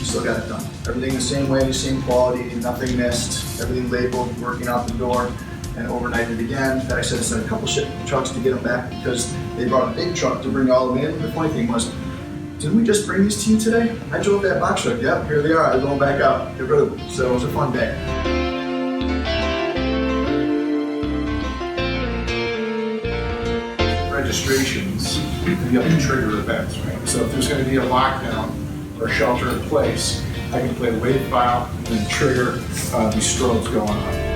still got it done. Everything the same way, same quality, nothing missed, everything labeled, working out the door, and overnighted again. I said, sent a couple shipping trucks to get them back because they brought a big truck to bring all of them in. The funny thing was, didn't we just bring these to you today? I drove that box truck. Yep, here they are. They're going back out. Get rid of them. So it was a fun day. Registrations can be able to trigger events, right? So if there's going to be a lockdown or shelter in place, I can play a wave file and then trigger these strobes going on.